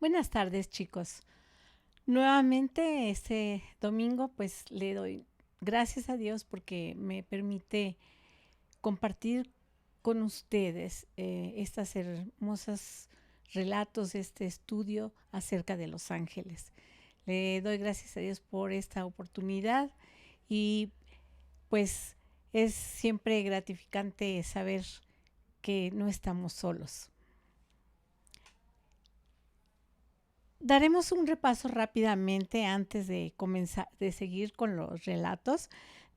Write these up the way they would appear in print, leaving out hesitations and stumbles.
Buenas tardes, chicos. Nuevamente este domingo pues le doy gracias a Dios porque me permite compartir con ustedes estas hermosas relatos, este estudio acerca de los ángeles. Le doy gracias a Dios por esta oportunidad y pues es siempre gratificante saber que no estamos solos. Daremos un repaso rápidamente antes de comenzar, de seguir con los relatos.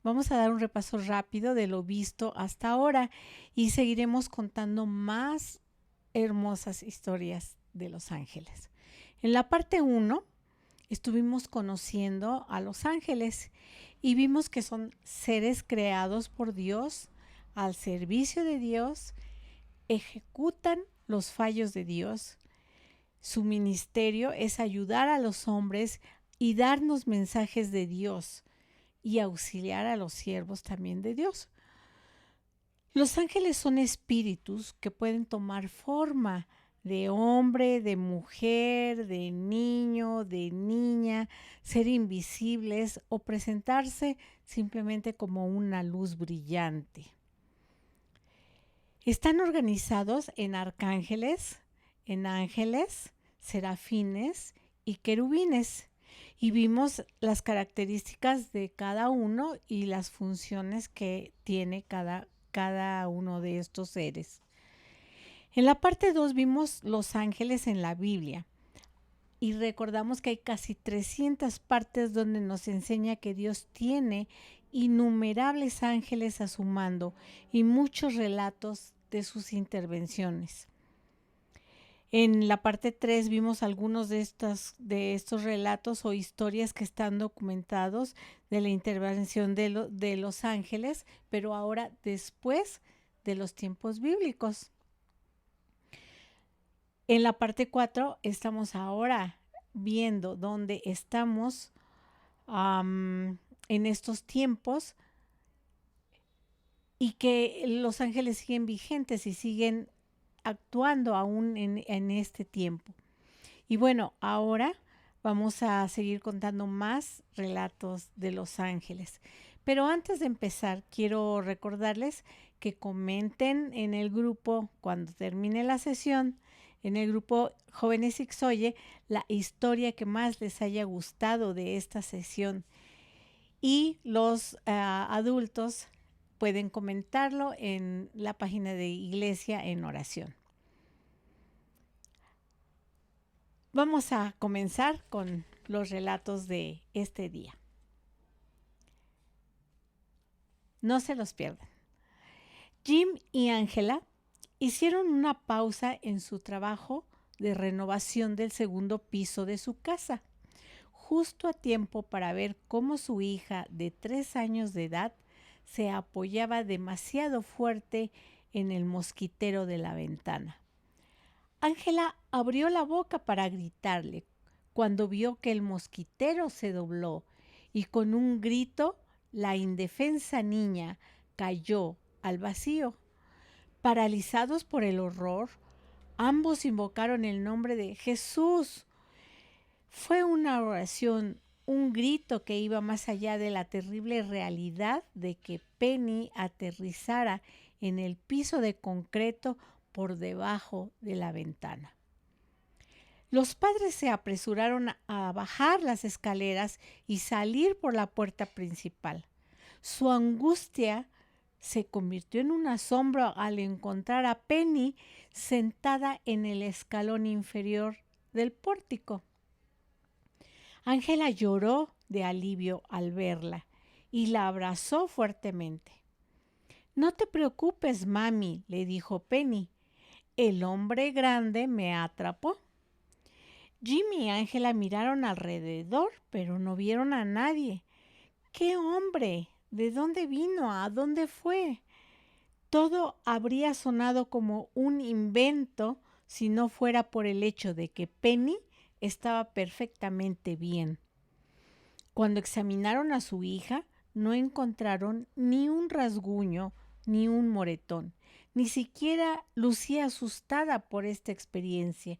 Vamos a dar un repaso rápido de lo visto hasta ahora y seguiremos contando más hermosas historias de los ángeles. En la parte 1 estuvimos conociendo a los ángeles y vimos que son seres creados por Dios al servicio de Dios, ejecutan los fallos de Dios. Su ministerio es ayudar a los hombres y darnos mensajes de Dios y auxiliar a los siervos también de Dios. Los ángeles son espíritus que pueden tomar forma de hombre, de mujer, de niño, de niña, ser invisibles o presentarse simplemente como una luz brillante. Están organizados en arcángeles, en ángeles, serafines y querubines. Y vimos las características de cada uno y las funciones que tiene cada uno de estos seres. En la parte 2 vimos los ángeles en la Biblia y recordamos que hay casi 300 partes donde nos enseña que Dios tiene innumerables ángeles a su mando y muchos relatos de sus intervenciones. En la parte 3 vimos algunos de estos relatos o historias que están documentados de la intervención de los ángeles, pero ahora después de los tiempos bíblicos. En la parte 4 estamos ahora viendo dónde estamos en estos tiempos y que los ángeles siguen vigentes y siguen actuando aún en este tiempo. Y bueno, ahora vamos a seguir contando más relatos de los ángeles. Pero antes de empezar, quiero recordarles que comenten en el grupo cuando termine la sesión, en el grupo Jóvenes Ixoye, la historia que más les haya gustado de esta sesión. Y los adultos pueden comentarlo en la página de Iglesia en Oración. Vamos a comenzar con los relatos de este día. No se los pierdan. Jim y Angela hicieron una pausa en su trabajo de renovación del segundo piso de su casa, justo a tiempo para ver cómo su hija de 3 años de edad se apoyaba demasiado fuerte en el mosquitero de la ventana. Ángela abrió la boca para gritarle cuando vio que el mosquitero se dobló y con un grito la indefensa niña cayó al vacío. Paralizados por el horror, ambos invocaron el nombre de Jesús. Fue una oración, un grito que iba más allá de la terrible realidad de que Penny aterrizara en el piso de concreto por debajo de la ventana. Los padres se apresuraron a bajar las escaleras y salir por la puerta principal. Su angustia se convirtió en un asombro al encontrar a Penny sentada en el escalón inferior del pórtico. Ángela lloró de alivio al verla y la abrazó fuertemente. No te preocupes, mami, le dijo Penny. El hombre grande me atrapó. Jimmy y Ángela miraron alrededor, pero no vieron a nadie. ¿Qué hombre? ¿De dónde vino? ¿A dónde fue? Todo habría sonado como un invento si no fuera por el hecho de que Penny estaba perfectamente bien. Cuando examinaron a su hija, no encontraron ni un rasguño ni un moretón. Ni siquiera lucía asustada por esta experiencia.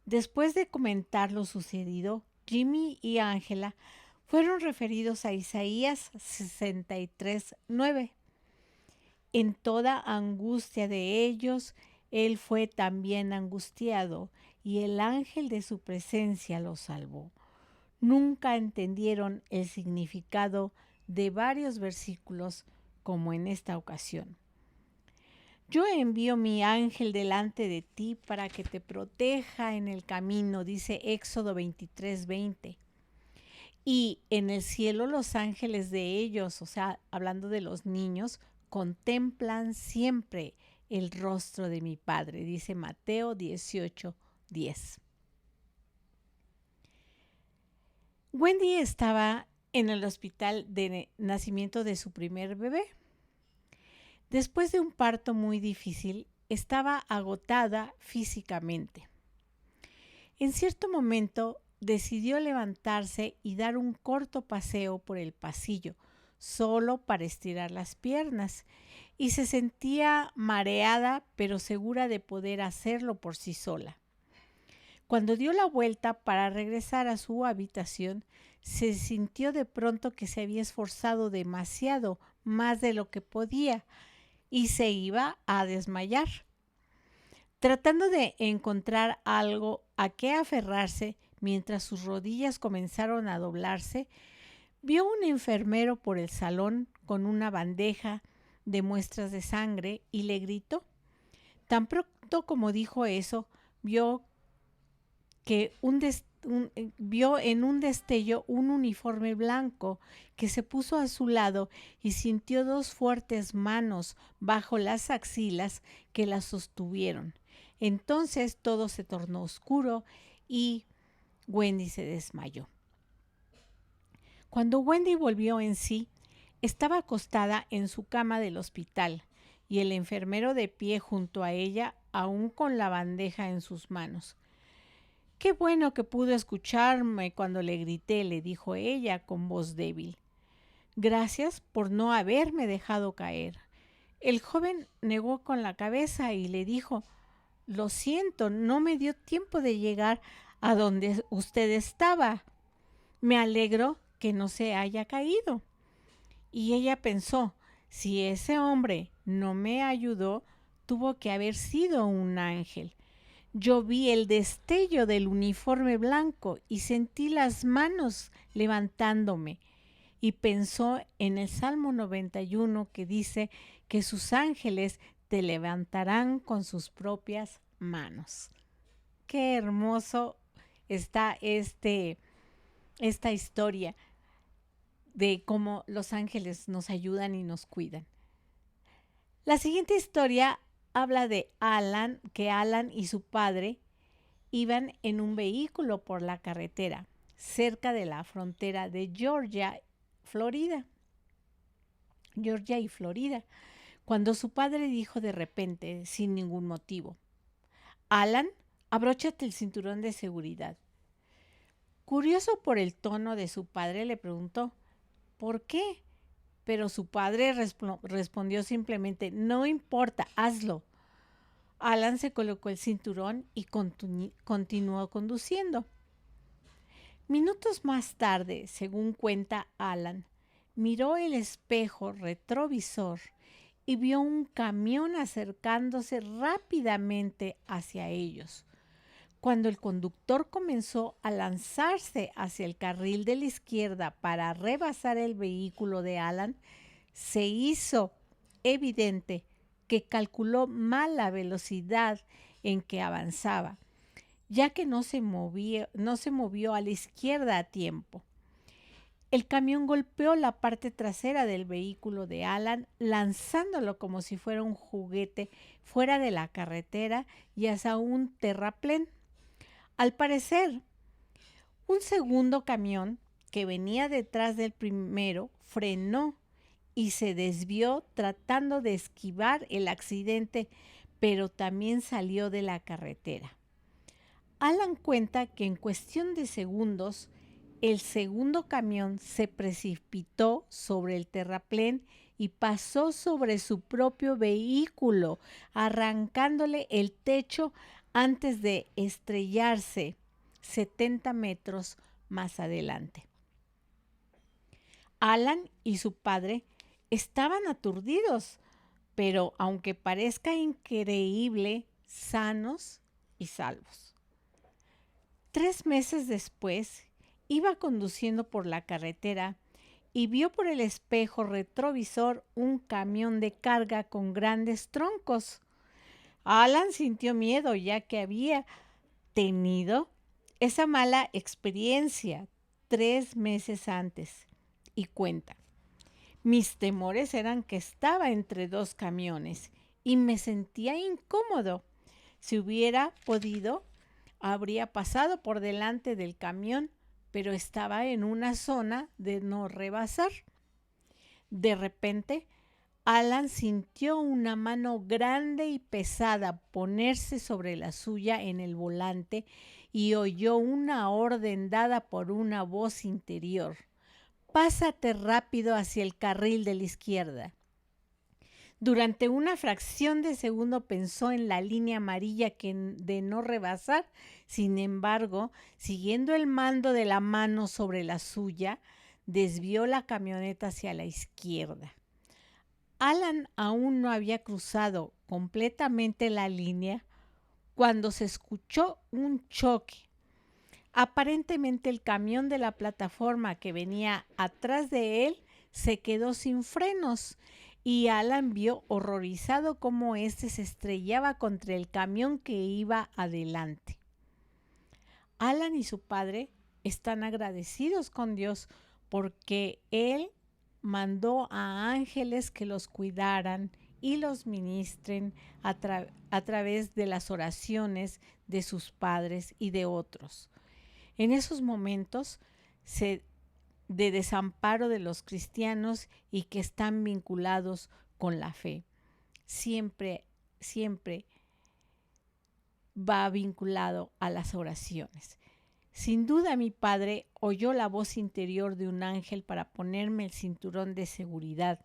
Después de comentar lo sucedido, Jimmy y Ángela fueron referidos a Isaías 63:9. En toda angustia de ellos, él fue también angustiado, y el ángel de su presencia los salvó. Nunca entendieron el significado de varios versículos como en esta ocasión. Yo envío mi ángel delante de ti para que te proteja en el camino, dice Éxodo 23:20. Y en el cielo los ángeles de ellos, o sea, hablando de los niños, contemplan siempre el rostro de mi Padre, dice Mateo 18:10. Wendy estaba en el hospital de nacimiento de su primer bebé. Después de un parto muy difícil, estaba agotada físicamente. En cierto momento decidió levantarse y dar un corto paseo por el pasillo, solo para estirar las piernas, y se sentía mareada, pero segura de poder hacerlo por sí sola. Cuando dio la vuelta para regresar a su habitación, se sintió de pronto que se había esforzado demasiado, más de lo que podía, y se iba a desmayar. Tratando de encontrar algo a qué aferrarse mientras sus rodillas comenzaron a doblarse, vio un enfermero por el salón con una bandeja de muestras de sangre y le gritó. Tan pronto como dijo eso, vio en un destello un uniforme blanco que se puso a su lado y sintió dos fuertes manos bajo las axilas que la sostuvieron. Entonces todo se tornó oscuro y Wendy se desmayó. Cuando Wendy volvió en sí, estaba acostada en su cama del hospital y el enfermero de pie junto a ella, aún con la bandeja en sus manos. «Qué bueno que pudo escucharme cuando le grité», le dijo ella con voz débil. «Gracias por no haberme dejado caer». El joven negó con la cabeza y le dijo: «Lo siento, no me dio tiempo de llegar a donde usted estaba. Me alegro que no se haya caído». Y ella pensó: si ese hombre no me ayudó, tuvo que haber sido un ángel. Yo vi el destello del uniforme blanco y sentí las manos levantándome. Y pensó en el Salmo 91 que dice que sus ángeles te levantarán con sus propias manos. Qué hermoso está esta historia de cómo los ángeles nos ayudan y nos cuidan. La siguiente historia habla de Alan, que Alan y su padre iban en un vehículo por la carretera cerca de la frontera de Georgia y Florida, cuando su padre dijo de repente, sin ningún motivo: «Alan, abróchate el cinturón de seguridad». Curioso por el tono de su padre, le preguntó: «¿Por qué?». Pero su padre respondió simplemente: «No importa, hazlo». Alan se colocó el cinturón y continuó conduciendo. Minutos más tarde, según cuenta Alan, miró el espejo retrovisor y vio un camión acercándose rápidamente hacia ellos. Cuando el conductor comenzó a lanzarse hacia el carril de la izquierda para rebasar el vehículo de Alan, se hizo evidente que calculó mal la velocidad en que avanzaba, ya que no se movió a la izquierda a tiempo. El camión golpeó la parte trasera del vehículo de Alan, lanzándolo como si fuera un juguete fuera de la carretera y hacia un terraplén. Al parecer, un segundo camión que venía detrás del primero frenó y se desvió tratando de esquivar el accidente, pero también salió de la carretera. Alan cuenta que en cuestión de segundos, el segundo camión se precipitó sobre el terraplén y pasó sobre su propio vehículo, arrancándole el techo antes de estrellarse 70 metros más adelante. Alan y su padre estaban aturdidos, pero aunque parezca increíble, sanos y salvos. 3 meses después, iba conduciendo por la carretera y vio por el espejo retrovisor un camión de carga con grandes troncos. Alan sintió miedo ya que había tenido esa mala experiencia 3 meses antes y cuenta. Mis temores eran que estaba entre dos camiones y me sentía incómodo. Si hubiera podido, habría pasado por delante del camión, pero estaba en una zona de no rebasar. De repente, Alan sintió una mano grande y pesada ponerse sobre la suya en el volante y oyó una orden dada por una voz interior. Pásate rápido hacia el carril de la izquierda. Durante una fracción de segundo pensó en la línea amarilla de no rebasar. Sin embargo, siguiendo el mando de la mano sobre la suya, desvió la camioneta hacia la izquierda. Alan aún no había cruzado completamente la línea cuando se escuchó un choque. Aparentemente el camión de la plataforma que venía atrás de él se quedó sin frenos y Alan vio horrorizado cómo éste se estrellaba contra el camión que iba adelante. Alan y su padre están agradecidos con Dios porque Él mandó a ángeles que los cuidaran y los ministren a través de las oraciones de sus padres y de otros. En esos momentos de desamparo de los cristianos y que están vinculados con la fe, siempre va vinculado a las oraciones. Sin duda mi padre oyó la voz interior de un ángel para ponerme el cinturón de seguridad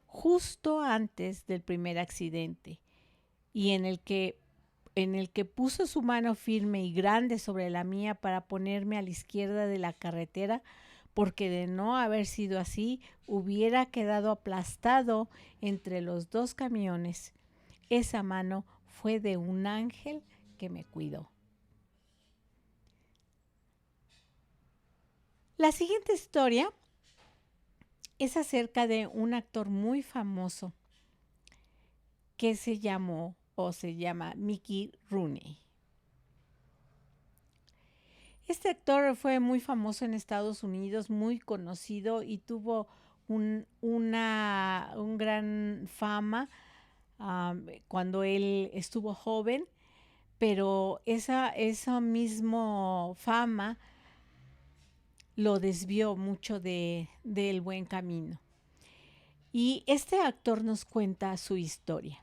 justo antes del primer accidente y en el que puso su mano firme y grande sobre la mía para ponerme a la izquierda de la carretera, porque de no haber sido así hubiera quedado aplastado entre los dos camiones. Esa mano fue de un ángel que me cuidó. La siguiente historia es acerca de un actor muy famoso que se llama Mickey Rooney. Este actor fue muy famoso en Estados Unidos, muy conocido y tuvo un gran fama cuando él estuvo joven, pero esa misma fama lo desvió mucho del buen camino. Y este actor nos cuenta su historia.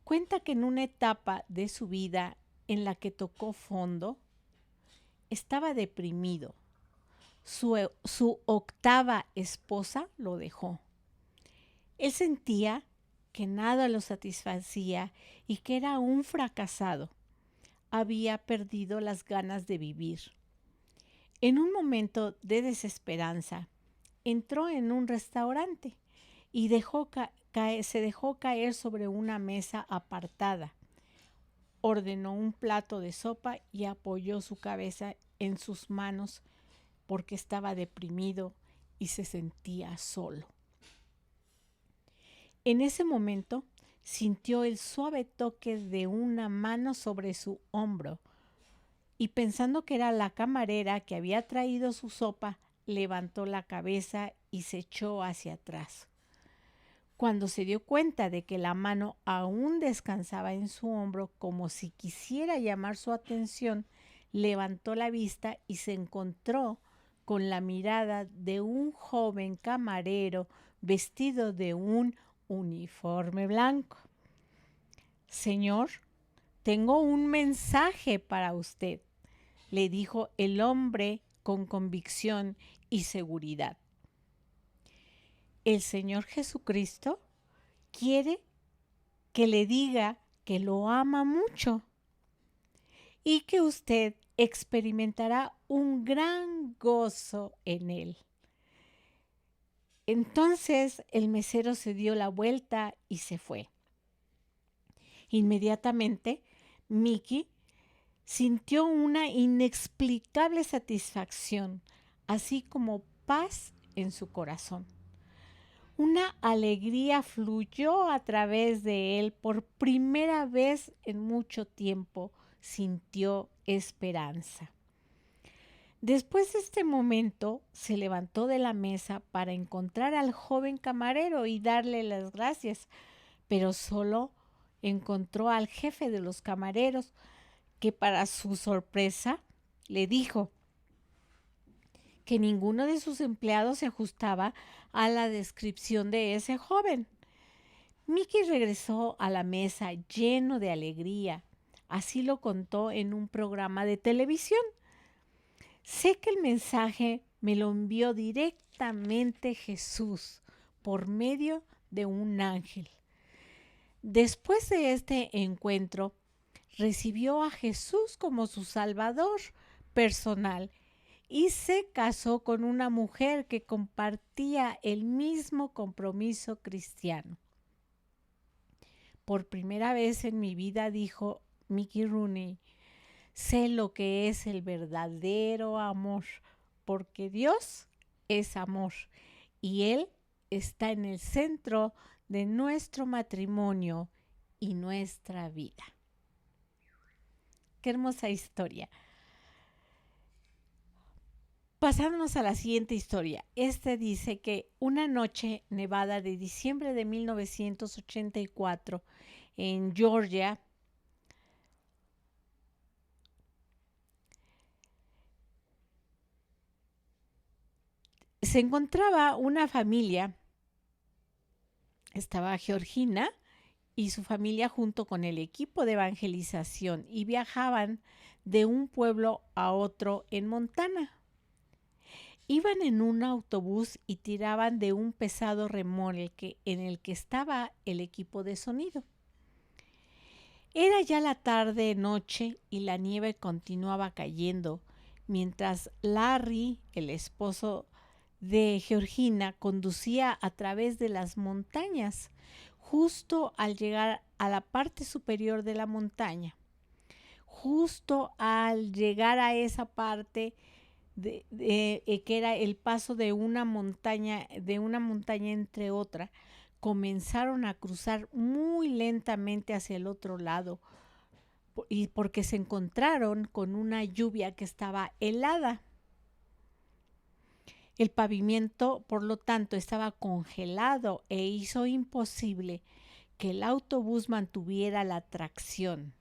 Cuenta que en una etapa de su vida en la que tocó fondo, estaba deprimido. Su octava esposa lo dejó. Él sentía que nada lo satisfacía y que era un fracasado. Había perdido las ganas de vivir. En un momento de desesperanza, entró en un restaurante y se dejó caer sobre una mesa apartada. Ordenó un plato de sopa y apoyó su cabeza en sus manos porque estaba deprimido y se sentía solo. En ese momento sintió el suave toque de una mano sobre su hombro y pensando que era la camarera que había traído su sopa, levantó la cabeza y se echó hacia atrás. Cuando se dio cuenta de que la mano aún descansaba en su hombro como si quisiera llamar su atención, levantó la vista y se encontró con la mirada de un joven camarero vestido de un uniforme blanco. Señor, tengo un mensaje para usted, le dijo el hombre con convicción y seguridad. El Señor Jesucristo quiere que le diga que lo ama mucho y que usted experimentará un gran gozo en él. Entonces el mesero se dio la vuelta y se fue. Inmediatamente, Mickey sintió una inexplicable satisfacción, así como paz en su corazón. Una alegría fluyó a través de él. Por primera vez en mucho tiempo sintió esperanza. Después de este momento, se levantó de la mesa para encontrar al joven camarero y darle las gracias, pero solo encontró al jefe de los camareros, que para su sorpresa le dijo que ninguno de sus empleados se ajustaba a la descripción de ese joven. Mickey regresó a la mesa lleno de alegría. Así lo contó en un programa de televisión. Sé que el mensaje me lo envió directamente Jesús por medio de un ángel. Después de este encuentro, recibió a Jesús como su Salvador personal y se casó con una mujer que compartía el mismo compromiso cristiano. Por primera vez en mi vida, dijo Mickey Rooney, sé lo que es el verdadero amor, porque Dios es amor y Él está en el centro de nuestro matrimonio y nuestra vida. Qué hermosa historia. Pasándonos a la siguiente historia. Este dice que una noche nevada de diciembre de 1984 en Georgia, se encontraba una familia. Estaba Georgina y su familia junto con el equipo de evangelización y viajaban de un pueblo a otro en Montana. Iban en un autobús y tiraban de un pesado remolque en el que estaba el equipo de sonido. Era ya la tarde-noche y la nieve continuaba cayendo, mientras Larry, el esposo de Georgina, conducía a través de las montañas, justo al llegar a la parte superior de la montaña. Justo al llegar a esa parte que era el paso de una montaña entre otra, comenzaron a cruzar muy lentamente hacia el otro lado, y porque se encontraron con una lluvia que estaba helada. El pavimento, por lo tanto, estaba congelado e hizo imposible que el autobús mantuviera la tracción.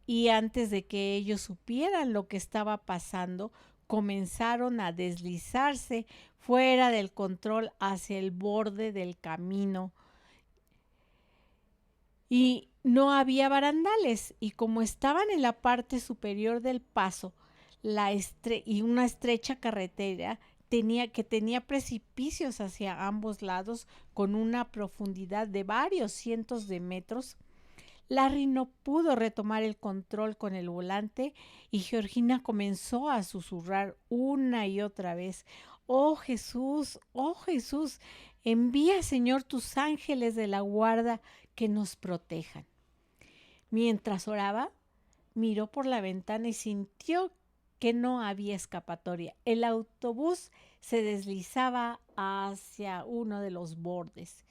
Y antes de que ellos supieran lo que estaba pasando, comenzaron a deslizarse fuera del control hacia el borde del camino. Y no había barandales, y como estaban en la parte superior del paso, y una estrecha carretera tenía precipicios hacia ambos lados con una profundidad de varios cientos de metros, Larry no pudo retomar el control con el volante y Georgina comenzó a susurrar una y otra vez: oh Jesús, envía, Señor, tus ángeles de la guarda que nos protejan. Mientras oraba, miró por la ventana y sintió que no había escapatoria. El autobús se deslizaba hacia uno de los bordes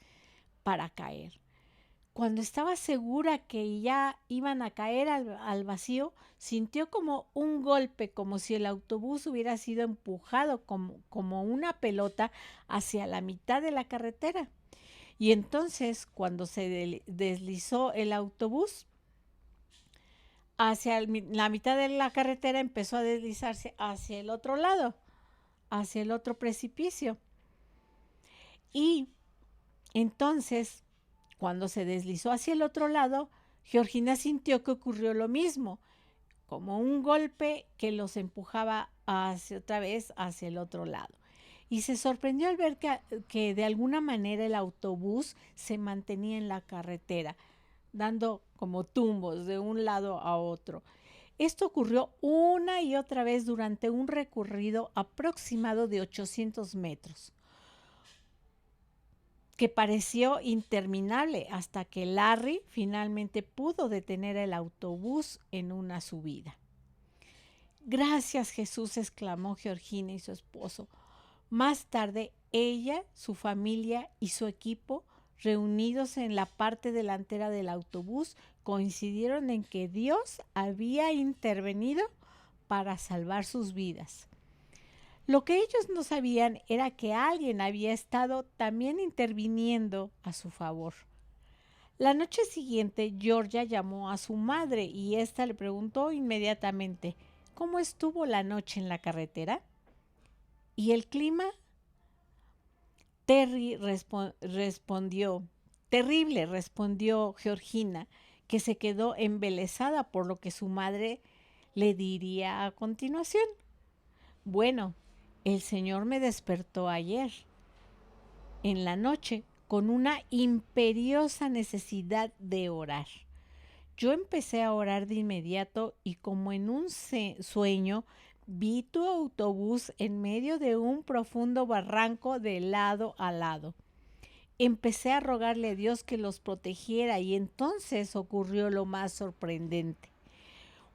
para caer. Cuando estaba segura que ya iban a caer al vacío, sintió como un golpe, como si el autobús hubiera sido empujado como una pelota hacia la mitad de la carretera. Y entonces, cuando se deslizó el autobús hacia la mitad de la carretera, empezó a deslizarse hacia el otro lado, hacia el otro precipicio. Y entonces, cuando se deslizó hacia el otro lado, Georgina sintió que ocurrió lo mismo, como un golpe que los empujaba otra vez hacia el otro lado. Y se sorprendió al ver que de alguna manera el autobús se mantenía en la carretera, dando como tumbos de un lado a otro. Esto ocurrió una y otra vez durante un recorrido aproximado de 800 metros, que pareció interminable hasta que Larry finalmente pudo detener el autobús en una subida. Gracias, Jesús, exclamó Georgina y su esposo. Más tarde, ella, su familia y su equipo, reunidos en la parte delantera del autobús, coincidieron en que Dios había intervenido para salvar sus vidas. Lo que ellos no sabían era que alguien había estado también interviniendo a su favor. La noche siguiente, Georgia llamó a su madre y ésta le preguntó inmediatamente: ¿cómo estuvo la noche en la carretera? ¿Y el clima? Terrible, respondió Georgina, que se quedó embelesada por lo que su madre le diría a continuación. Bueno, el Señor me despertó ayer, en la noche, con una imperiosa necesidad de orar. Yo empecé a orar de inmediato y como en un sueño, vi tu autobús en medio de un profundo barranco de lado a lado. Empecé a rogarle a Dios que los protegiera y entonces ocurrió lo más sorprendente.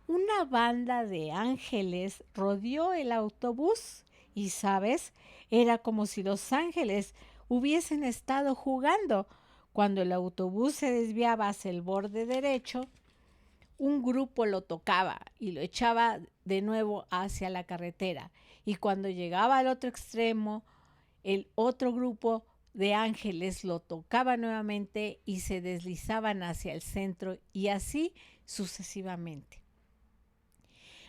Una banda de ángeles rodeó el autobús y, ¿sabes? Era como si los ángeles hubiesen estado jugando. Cuando el autobús se desviaba hacia el borde derecho, un grupo lo tocaba y lo echaba de nuevo hacia la carretera. Y cuando llegaba al otro extremo, el otro grupo de ángeles lo tocaba nuevamente y se deslizaban hacia el centro y así sucesivamente.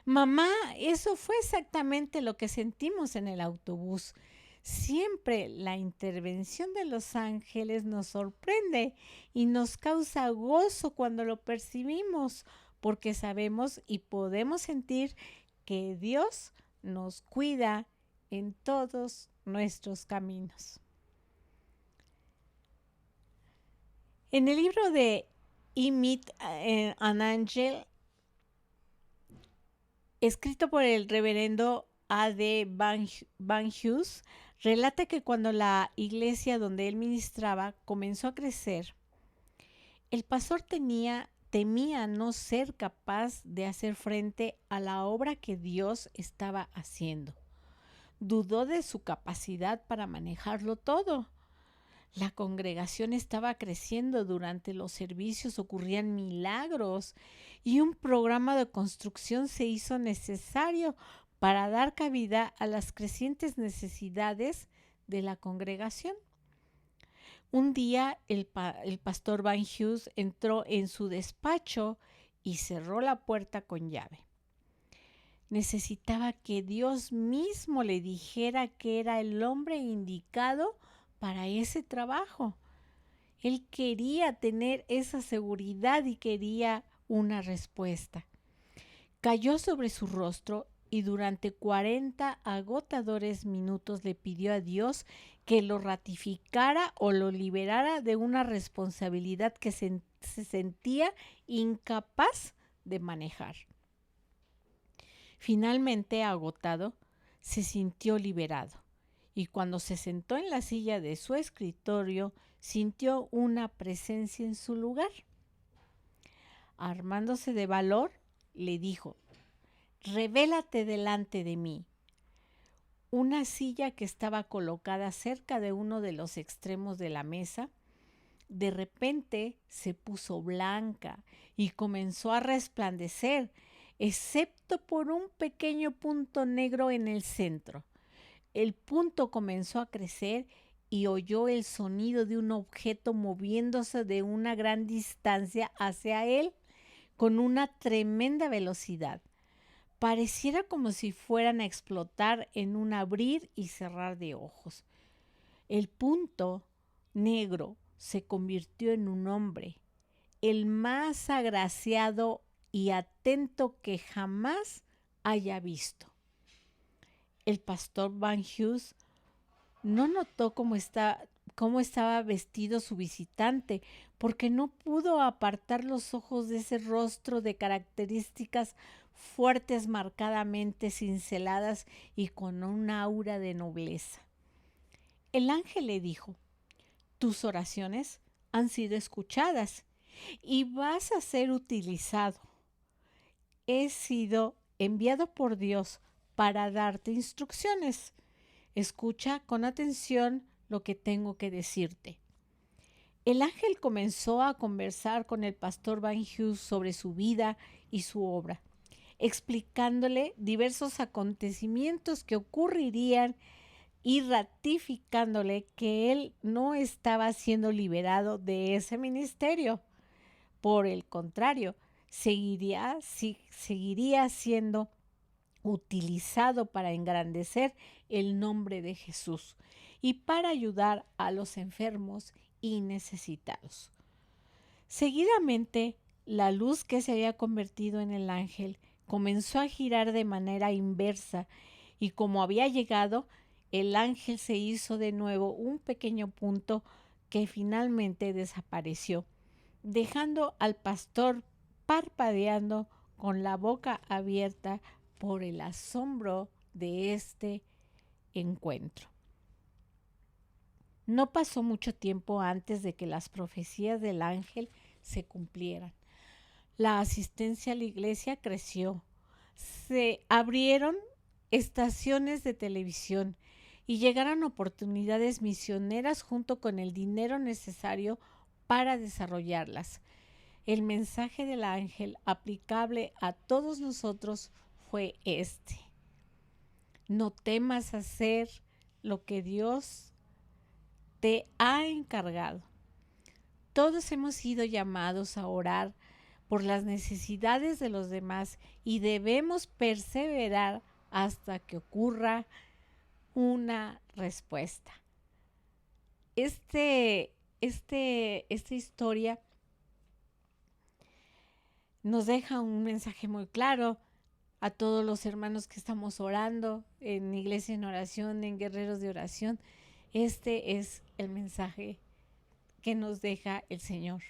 Mamá, eso fue exactamente lo que sentimos en el autobús. Siempre la intervención de los ángeles nos sorprende y nos causa gozo cuando lo percibimos, porque sabemos y podemos sentir que Dios nos cuida en todos nuestros caminos. En el libro de Meet an Angel, escrito por el reverendo A.D. Van Hughes, relata que cuando la iglesia donde él ministraba comenzó a crecer, el pastor temía no ser capaz de hacer frente a la obra que Dios estaba haciendo. Dudó de su capacidad para manejarlo todo. La congregación estaba creciendo, durante los servicios ocurrían milagros y un programa de construcción se hizo necesario para dar cabida a las crecientes necesidades de la congregación. Un día el pastor Van Hughes entró en su despacho y cerró la puerta con llave. Necesitaba que Dios mismo le dijera que era el hombre indicado para ese trabajo. Él quería tener esa seguridad y quería una respuesta. Cayó sobre su rostro y durante 40 agotadores minutos le pidió a Dios que lo ratificara o lo liberara de una responsabilidad que se sentía incapaz de manejar. Finalmente, agotado, se sintió liberado y cuando se sentó en la silla de su escritorio, sintió una presencia en su lugar. Armándose de valor, le dijo: «Revélate delante de mí». Una silla que estaba colocada cerca de uno de los extremos de la mesa, de repente se puso blanca y comenzó a resplandecer, excepto por un pequeño punto negro en el centro. El punto comenzó a crecer y oyó el sonido de un objeto moviéndose de una gran distancia hacia él con una tremenda velocidad. Pareciera como si fueran a explotar en un abrir y cerrar de ojos. El punto negro se convirtió en un hombre, el más agraciado y atento que jamás haya visto. El pastor Van Hughes no notó cómo estaba vestido su visitante, porque no pudo apartar los ojos de ese rostro de características fuertes, marcadamente cinceladas y con un aura de nobleza. El ángel le dijo: tus oraciones han sido escuchadas y vas a ser utilizado. He sido enviado por Dios para darte instrucciones. Escucha con atención lo que tengo que decirte. El ángel comenzó a conversar con el pastor Van Hughes sobre su vida y su obra, explicándole diversos acontecimientos que ocurrirían y ratificándole que él no estaba siendo liberado de ese ministerio. Por el contrario, seguiría siendo utilizado para engrandecer el nombre de Jesús y para ayudar a los enfermos y necesitados. Seguidamente, la luz que se había convertido en el ángel comenzó a girar de manera inversa y como había llegado, el ángel se hizo de nuevo un pequeño punto que finalmente desapareció, dejando al pastor parpadeando con la boca abierta por el asombro de este encuentro. No pasó mucho tiempo antes de que las profecías del ángel se cumplieran. La asistencia a la iglesia creció. Se abrieron estaciones de televisión y llegaron oportunidades misioneras junto con el dinero necesario para desarrollarlas. El mensaje del ángel aplicable a todos nosotros fue este: no temas hacer lo que Dios te ha encargado. Todos hemos sido llamados a orar por las necesidades de los demás y debemos perseverar hasta que ocurra una respuesta. Esta historia nos deja un mensaje muy claro a todos los hermanos que estamos orando en Iglesia en Oración, en Guerreros de Oración. Este es el mensaje que nos deja el Señor.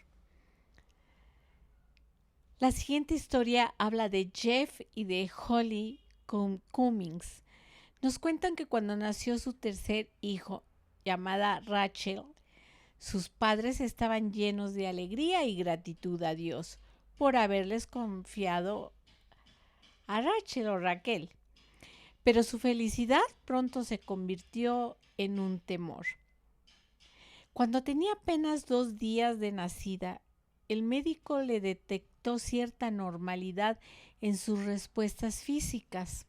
La siguiente historia habla de Jeff y de Holly Cummings. Nos cuentan que cuando nació su tercer hijo, llamada Rachel, sus padres estaban llenos de alegría y gratitud a Dios por haberles confiado a Rachel o Raquel. Pero su felicidad pronto se convirtió en un temor. Cuando tenía apenas 2 días de nacida, el médico le detectó cierta normalidad en sus respuestas físicas.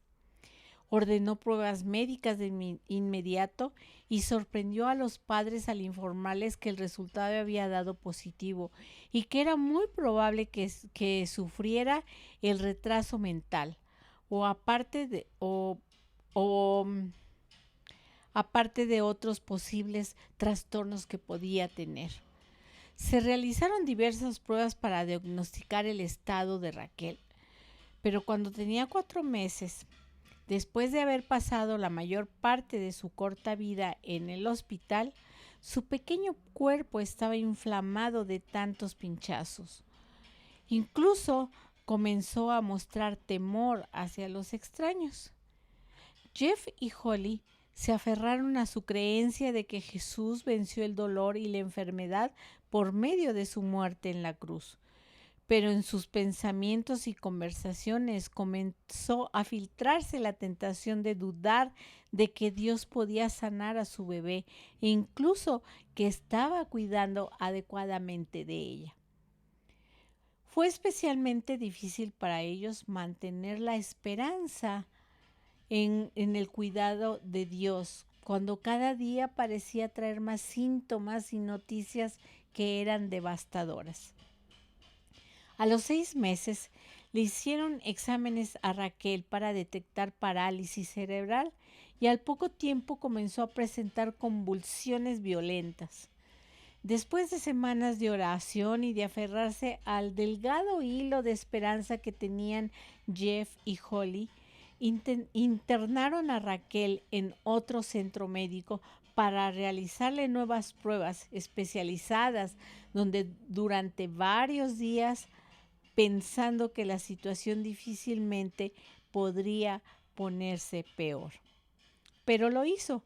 Ordenó pruebas médicas de inmediato y sorprendió a los padres al informarles que el resultado había dado positivo y que era muy probable que sufriera el retraso mental aparte de otros posibles trastornos que podía tener. Se realizaron diversas pruebas para diagnosticar el estado de Raquel, pero cuando tenía 4 meses, después de haber pasado la mayor parte de su corta vida en el hospital, su pequeño cuerpo estaba inflamado de tantos pinchazos. Incluso comenzó a mostrar temor hacia los extraños. Jeff y Holly se aferraron a su creencia de que Jesús venció el dolor y la enfermedad por medio de su muerte en la cruz. Pero en sus pensamientos y conversaciones comenzó a filtrarse la tentación de dudar de que Dios podía sanar a su bebé e incluso que estaba cuidando adecuadamente de ella. Fue especialmente difícil para ellos mantener la esperanza en el cuidado de Dios, cuando cada día parecía traer más síntomas y noticias que eran devastadoras. A los 6 meses le hicieron exámenes a Raquel para detectar parálisis cerebral y al poco tiempo comenzó a presentar convulsiones violentas. Después de semanas de oración y de aferrarse al delgado hilo de esperanza que tenían Jeff y Holly, internaron a Raquel en otro centro médico para realizarle nuevas pruebas especializadas, donde durante varios días, pensando que la situación difícilmente podría ponerse peor. Pero lo hizo.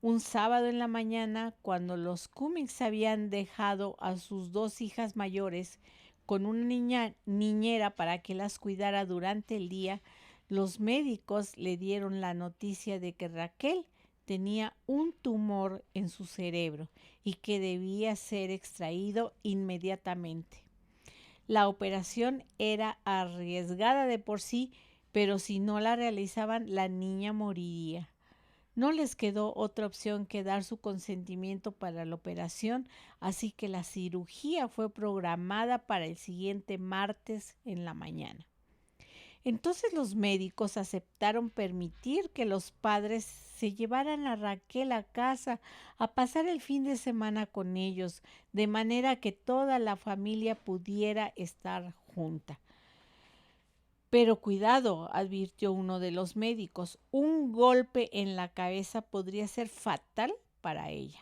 Un sábado en la mañana, cuando los Cummings habían dejado a sus dos hijas mayores con una niñera para que las cuidara durante el día, los médicos le dieron la noticia de que Raquel tenía un tumor en su cerebro y que debía ser extraído inmediatamente. La operación era arriesgada de por sí, pero si no la realizaban, la niña moriría. No les quedó otra opción que dar su consentimiento para la operación, así que la cirugía fue programada para el siguiente martes en la mañana. Entonces los médicos aceptaron permitir que los padres se llevaran a Raquel a casa a pasar el fin de semana con ellos, de manera que toda la familia pudiera estar junta. Pero cuidado, advirtió uno de los médicos, un golpe en la cabeza podría ser fatal para ella.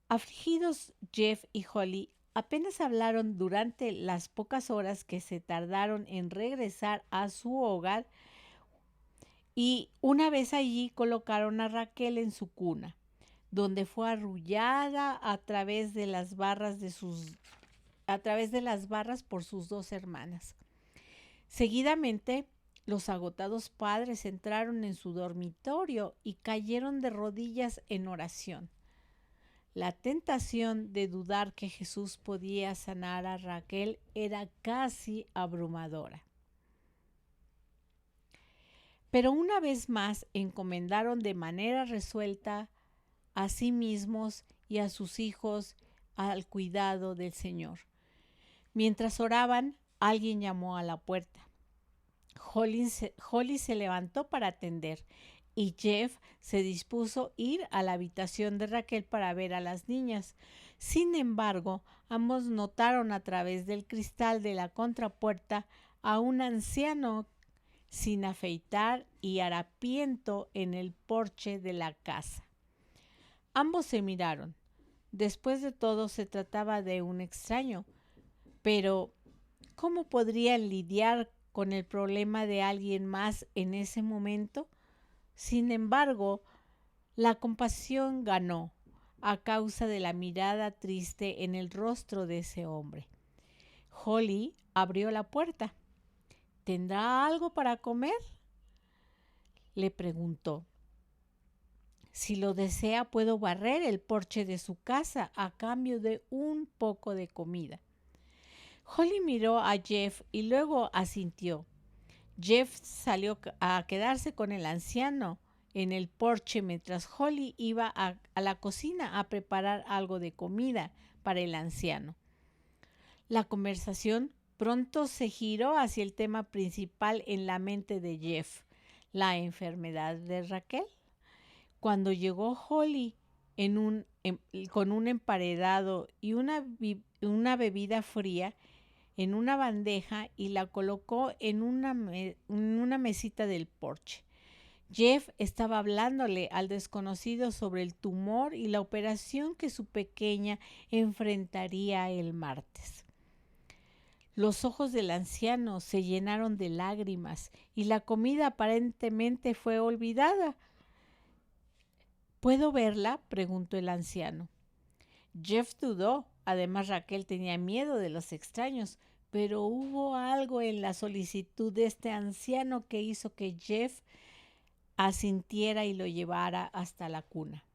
Afligidos, Jeff y Holly apenas hablaron durante las pocas horas que se tardaron en regresar a su hogar y una vez allí colocaron a Raquel en su cuna, donde fue arrullada a través de las barras por sus dos hermanas. Seguidamente, los agotados padres entraron en su dormitorio y cayeron de rodillas en oración. La tentación de dudar que Jesús podía sanar a Raquel era casi abrumadora. Pero una vez más encomendaron de manera resuelta a sí mismos y a sus hijos al cuidado del Señor. Mientras oraban, alguien llamó a la puerta. Holly se levantó para atender y Jeff se dispuso a ir a la habitación de Raquel para ver a las niñas. Sin embargo, ambos notaron a través del cristal de la contrapuerta a un anciano sin afeitar y harapiento en el porche de la casa. Ambos se miraron. Después de todo, se trataba de un extraño, pero ¿cómo podrían lidiar con el problema de alguien más en ese momento? Sin embargo, la compasión ganó a causa de la mirada triste en el rostro de ese hombre. Holly abrió la puerta. ¿Tendrá algo para comer?, le preguntó. Si lo desea, puedo barrer el porche de su casa a cambio de un poco de comida. Holly miró a Jeff y luego asintió. Jeff salió a quedarse con el anciano en el porche mientras Holly iba a la cocina a preparar algo de comida para el anciano. La conversación pronto se giró hacia el tema principal en la mente de Jeff, la enfermedad de Raquel. Cuando llegó Holly con un emparedado y una bebida fría en una bandeja y la colocó en una mesita del porche. Jeff estaba hablándole al desconocido sobre el tumor y la operación que su pequeña enfrentaría el martes. Los ojos del anciano se llenaron de lágrimas y la comida aparentemente fue olvidada. ¿Puedo verla?, preguntó el anciano. Jeff dudó. Además, Raquel tenía miedo de los extraños, pero hubo algo en la solicitud de este anciano que hizo que Jeff asintiera y lo llevara hasta la cuna.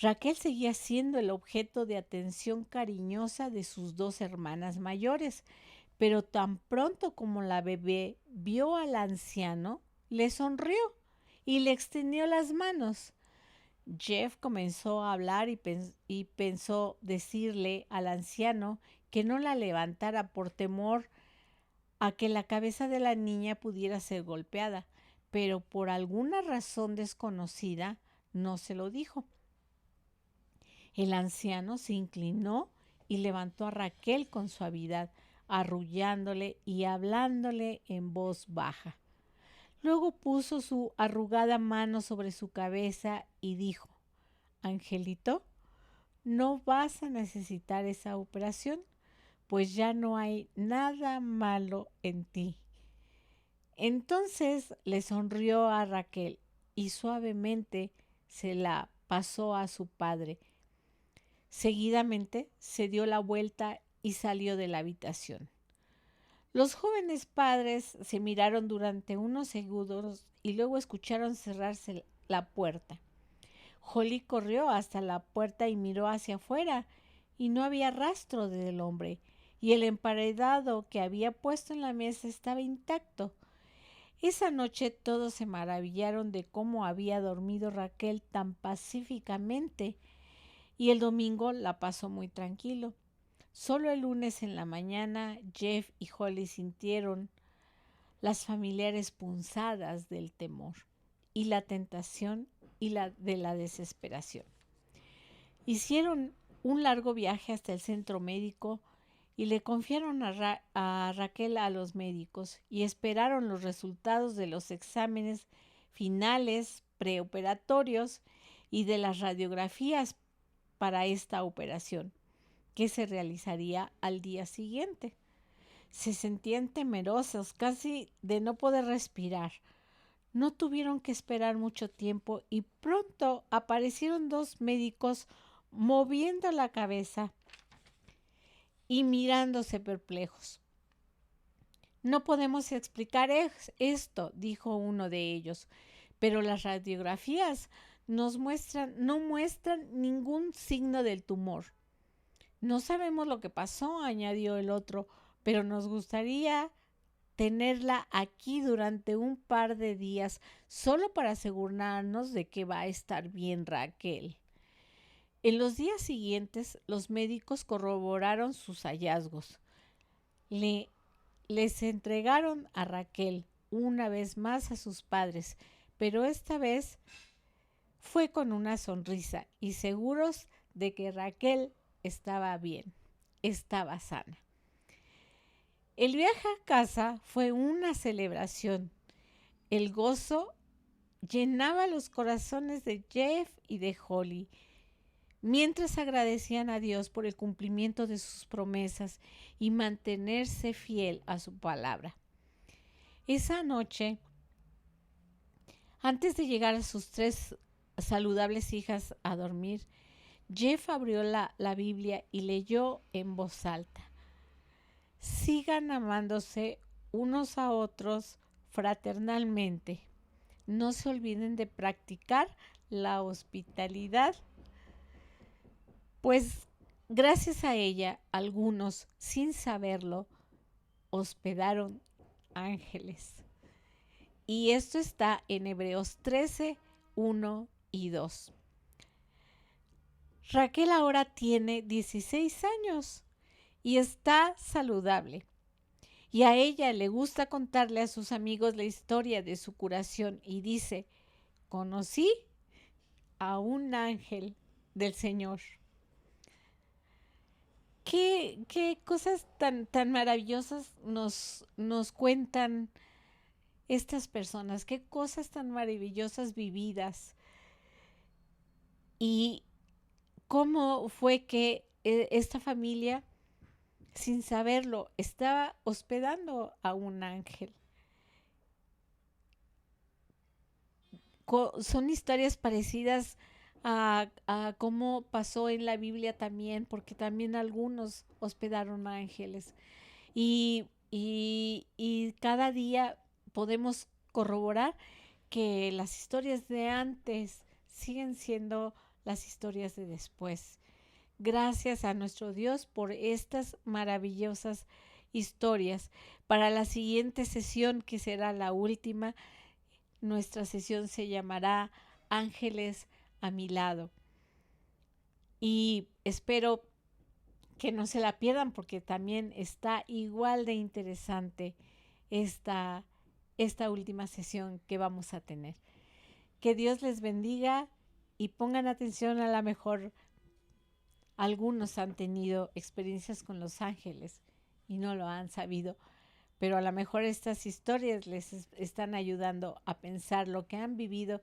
Raquel seguía siendo el objeto de atención cariñosa de sus dos hermanas mayores, pero tan pronto como la bebé vio al anciano, le sonrió y le extendió las manos. Jeff comenzó a hablar y pensó decirle al anciano que no la levantara por temor a que la cabeza de la niña pudiera ser golpeada, pero por alguna razón desconocida no se lo dijo. El anciano se inclinó y levantó a Raquel con suavidad, arrullándole y hablándole en voz baja. Luego puso su arrugada mano sobre su cabeza y dijo: Angelito, no vas a necesitar esa operación, pues ya no hay nada malo en ti. Entonces le sonrió a Raquel y suavemente se la pasó a su padre. Seguidamente se dio la vuelta y salió de la habitación. Los jóvenes padres se miraron durante unos segundos y luego escucharon cerrarse la puerta. Holly corrió hasta la puerta y miró hacia afuera, y no había rastro del hombre, y el emparedado que había puesto en la mesa estaba intacto. Esa noche todos se maravillaron de cómo había dormido Raquel tan pacíficamente, y el domingo la pasó muy tranquilo. Solo el lunes en la mañana Jeff y Holly sintieron las familiares punzadas del temor y la tentación y de la desesperación. Hicieron un largo viaje hasta el centro médico y le confiaron a Raquel a los médicos y esperaron los resultados de los exámenes finales preoperatorios y de las radiografías para esta operación, que se realizaría al día siguiente. Se sentían temerosos, casi de no poder respirar. No tuvieron que esperar mucho tiempo y pronto aparecieron dos médicos moviendo la cabeza y mirándose perplejos. No podemos explicar esto, dijo uno de ellos, pero las radiografías no muestran ningún signo del tumor. No sabemos lo que pasó, añadió el otro, pero nos gustaría tenerla aquí durante un par de días solo para asegurarnos de que va a estar bien Raquel. En los días siguientes, los médicos corroboraron sus hallazgos. Les entregaron a Raquel una vez más a sus padres, pero esta vez fue con una sonrisa y seguros de que Raquel estaba bien, estaba sana. El viaje a casa fue una celebración. El gozo llenaba los corazones de Jeff y de Holly, mientras agradecían a Dios por el cumplimiento de sus promesas y mantenerse fiel a su palabra. Esa noche, antes de llegar a sus 3 saludables hijas a dormir, Jeff abrió la Biblia y leyó en voz alta: sigan amándose unos a otros fraternalmente. No se olviden de practicar la hospitalidad, pues gracias a ella algunos, sin saberlo, hospedaron ángeles. Y esto está en Hebreos 13, 1 y 2. Raquel ahora tiene 16 años y está saludable. Y a ella le gusta contarle a sus amigos la historia de su curación y dice: conocí a un ángel del Señor. ¿Qué cosas tan maravillosas nos cuentan estas personas? ¿Qué cosas tan maravillosas vividas? Y cómo fue que esta familia, sin saberlo, estaba hospedando a un ángel. Son historias parecidas a cómo pasó en la Biblia también, porque también algunos hospedaron ángeles. Y cada día podemos corroborar que las historias de antes siguen siendo las historias de después. Gracias a nuestro Dios por estas maravillosas historias. Para la siguiente sesión, que será la última, nuestra sesión se llamará Ángeles a mi lado. Y espero que no se la pierdan, porque también está igual de interesante esta última sesión que vamos a tener. Que Dios les bendiga y pongan atención. A lo mejor algunos han tenido experiencias con los ángeles y no lo han sabido, pero a lo mejor estas historias les están ayudando a pensar lo que han vivido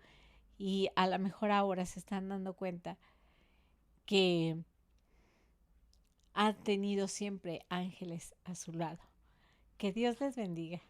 y a lo mejor ahora se están dando cuenta que han tenido siempre ángeles a su lado. Que Dios les bendiga.